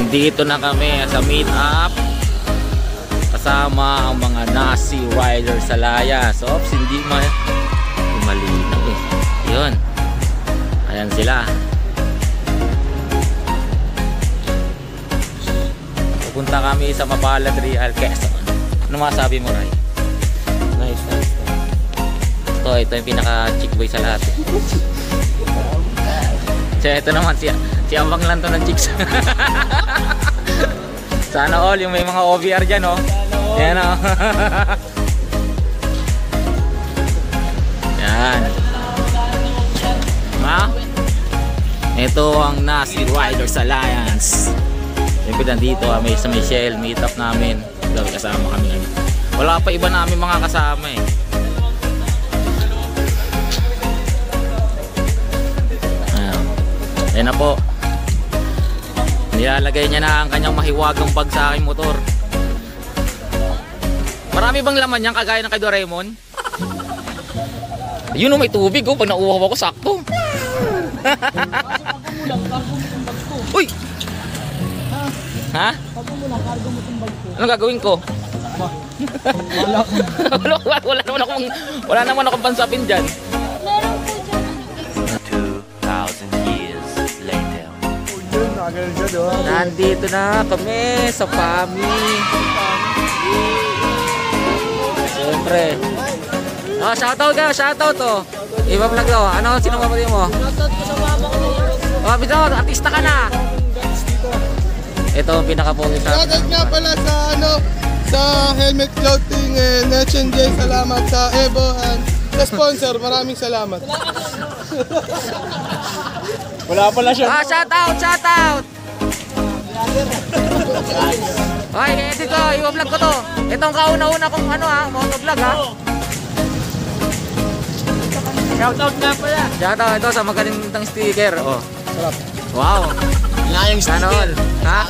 Nandito na kami sa meet up kasama ang mga Nazi Riders sa Layas. Oops, hindi malinaw eh. Yun. Ayan sila. Pupunta kami sa Mapalad Real, Quezon. Ano masabi mo, Ray? Nice. Ito yung pinaka-chick boy sa lahat. Siya, ito naman, si Abang lang to ng chicks. Sana all, yung may mga OVR dyan, oh. Yan, oh. Yan. Ha? Ito ang Nazi Riders Alliance. Siyempre nandito, may sa Michelle, meet up namin. Kasama kami. Wala pa iba namin mga kasama eh. Ayan na po. Nilalagay niya na ang kanyang mahiwagang bag sa aking motor. Marami bang laman yan kagaya ng kay Doraemon? Yun o, may tubig oh. Pag nauuhaw ako, sakto. Uy! Ha? Anong gagawin ko? Wala naman akong pansapin dyan. 2,000 years later. Nandito na kami sa PAMI. Siyempre. Oh, shoutout kayo, shoutout oh. Iba vlog daw. Ano, sino mapatay mo? Shoutout ko sa mama ko na yun. Oh, bitaw, artista ka na. Ito ang pinaka-focus sa shoutout nga pala sa sa Helmet Clothing and H&J. Salamat sa Evo and sa sponsor. Maraming salamat. Wala pala siya. Ah, shoutout. Hoy, edit ko, i-vlog ko to. Itong kauna-una kong motovlog ha. Shoutout nga pala. Shoutout ito sa magandang sticker. Oh. Sarap. Wow. Layang Sana all. Ha?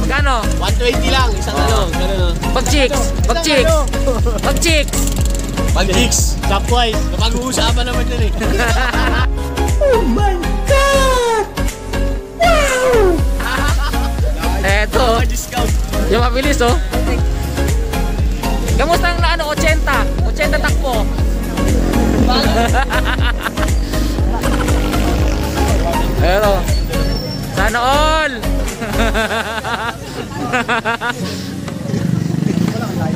Magkano? 120 lang, isang ganun. Pag chicks. Pag chicks, stopwise. Napag-uusapan naman yun eh. Oh my God! Wow! Eto. Yung mabilis oh. Kamusta ang 80 takbo? Eto. Sana all.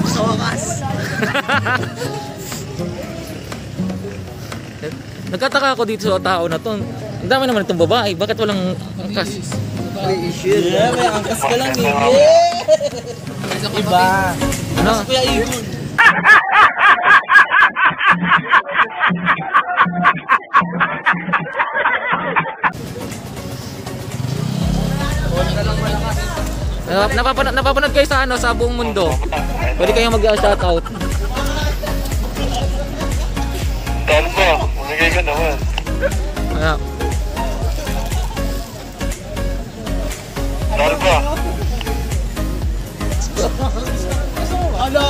Sokas. Nagkataka ako dito sa tao na to. Ang dami naman itong babae. Bakit walang angkas? Yeah, may angkas ka lang eh. Iba. Ano? Kuya Igun. Napapanood kayo sa buong mundo. Pwede kayong mag-shoutout. Talbo, umigay ka naman. Talbo. Ano?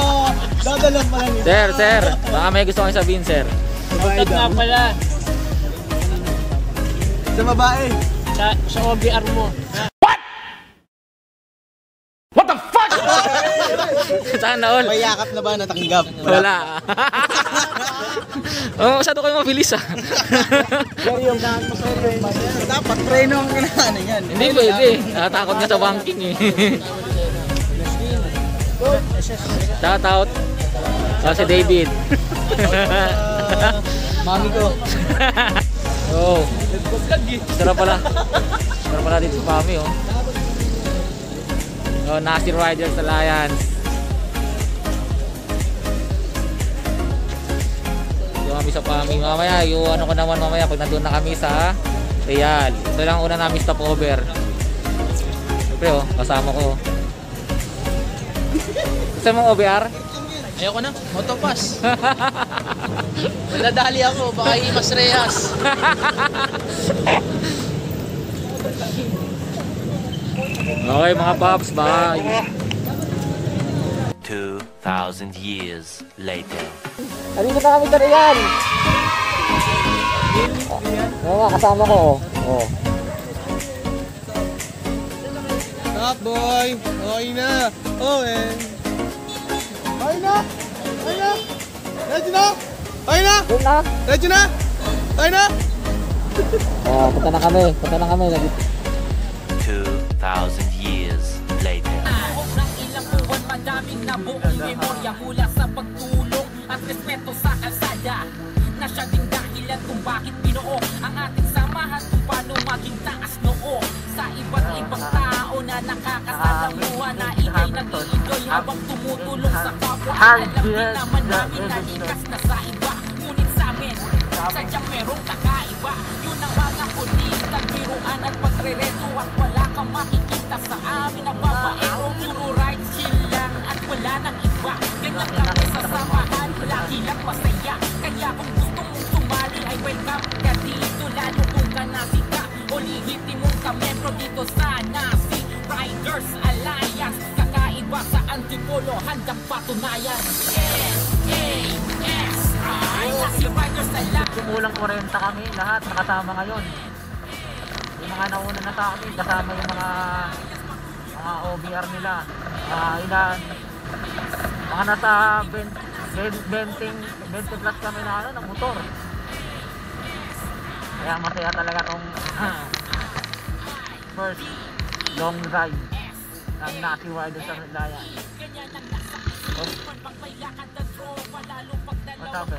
Dadalang pa lang ito. Sir, baka may gusto kayong sabihin, sir. Shoutout nga pala. Sa babae. Sa OBR mo. Sana all. May yakap na ba natanggap? Wala. Oh, masyado kayo mabilis ah. Dapat preno ang kailangan yan. Hindi pwede. Nakatakot nga sa banking eh. Shoutout. Si David. Mami ko. Oh. Sarap pala dito sa PAMI oh. Oh, Nazi Riders Alliance. Yung kami sa PAMI mamaya, yung ano ko naman mamaya pag nandun na kami sa Real. Ito lang una namin stopover. Siyempre oh, kasama ko. Gusto mong OBR? Ayoko na, motopass. Nadadali ako, baka Imas Reyes. Okay mga paps, bye. 2,000 years later. Nandito na kami sa Real. Oo nga, kasama ko oh. Top boy. Okay na. Owen. Okay na. Okay na. Ready na? Okay na? Ready na? Okay na? Punta na kami. 2,000 years later. Ng ilang buwan madaming nabuong memorya mula sa pagtulong at respeto sa kalsada na siya ding dahilan kung bakit binuo ang ating samahan kung paano maging taas noo sa iba't ibang tao na nakakasalamuha na ikay nag-i-enjoy habang tumutulong sa kapwa. Alam din naman namin na likas na sa iba, ngunit sa amin sadyang merong kakaiba. Yun ang mga kulit, nagbiruan at pagre-reto at wala kang makikita sa amin ang babaero. Puro right, chill lang at wala nang iba. Ganyan kami sa samahan, lagi lang masaya. Kaya kung gusto mong sumali ay welcome ka dito, lalo kung ka nasika o lihitimong ka membro dito sa Nasi Riders Alliance. Kakaiba sa Antipolo, handang patunayan. N-A-S-I Nasi Riders Alliance. Kumulang 40 kami lahat nakasama ngayon. Yung mga nauna na sa amin, kasama yung mga OBR nila. Ilan? Mga nasa 20 plus kami na ng motor. Kaya masaya talaga tong first long ride ng Nasi Riders sa Laya. What's up, eh?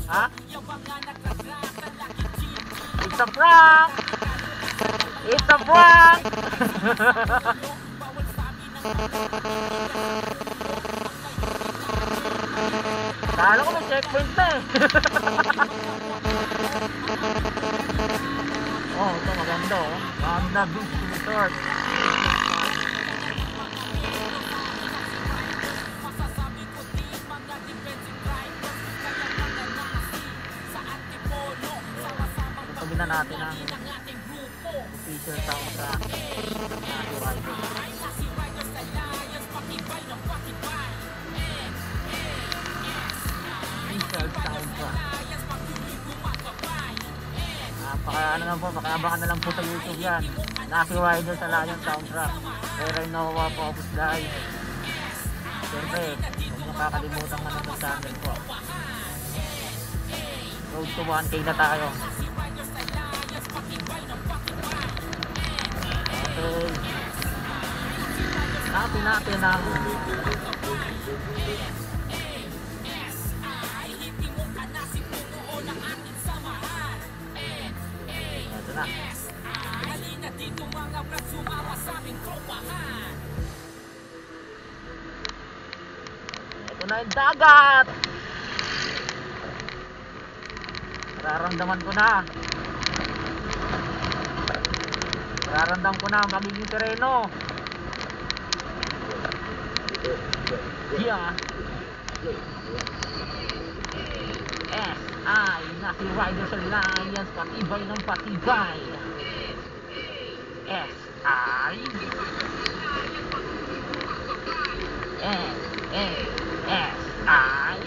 Ha? It's a prank! It's a prank! Kala ko may checkpoint na eh. Oh, ito maganda oh. Maganda Beach Resort. Sabi na natin ang official soundtrack Nasi Riders. Official soundtrack. Ano lang po, makabakan na lang po sa YouTube yan. Nasi Riders Alliance soundtrack. Kaya rin nakuha po ako dahil. Siyempre, huwag nakakalimutan manood ng channel po. Road to 1K na tayo. Okay. Natin ang ito na. Ito na yung dagat. Nararamdaman ko na. Nararamdaman ko na ang magiging tereno. Yeah. S.I. Nasi Riders Alliance, patibay ng patibay. S.I. S.I.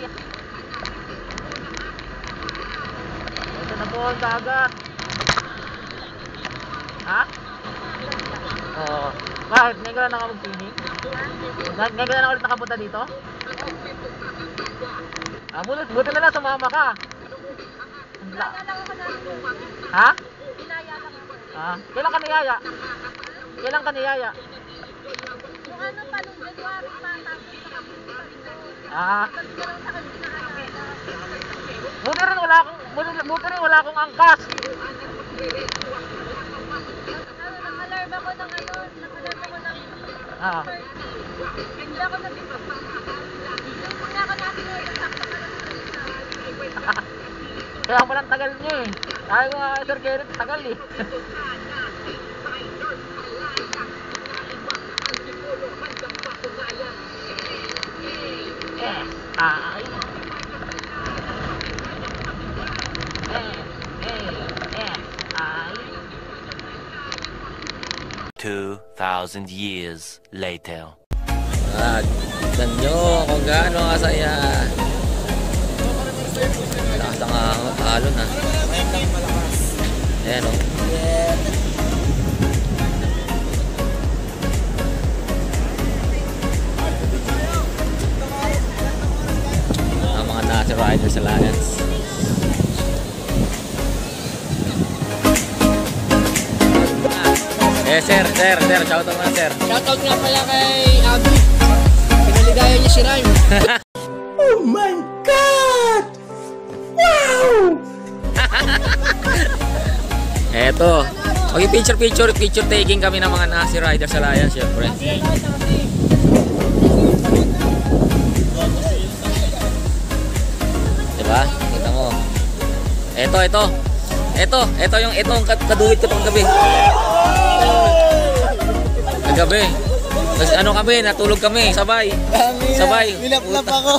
Ito na po ang dagat. Ha? Oo. Bakit? Ngayon na ka mag-swimming? Ngayon na ulit nakapunta dito? Buti na lang sumama ka. Ha? Kailan ka niyaya? Kailan ka niyaya? Yung ano pa nung January pa, tapos Buti rin wala akong angkas. nakalarb ako ng hindi ako nabibig. Yung mga ako natin yung sakto ka lang Kaya palang tagal nyo eh. Sabi ko nga Sir Gerrit, tagal eh. S.I. 2,000 years later. Tignan nyo kung gaano kasaya. Lakas ang alon ha. Ayan o. Riders Alliance. Sir, shoutout na sir. Shoutout nga pala kay Abby. Pinaligaya niya si Rhyme. Oh my God! Wow! Eto. Okay, picture taking kami ng mga Nazi Riders Alliance, syempre. Diba? Kita mo. Ito yung kaduwit ko pang gabi. Kagabi. Tapos ano kami, natulog kami, sabay. Sabay. Nilaplap ako.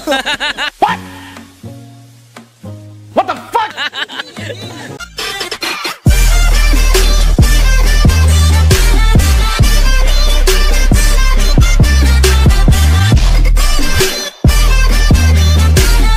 What the fuck?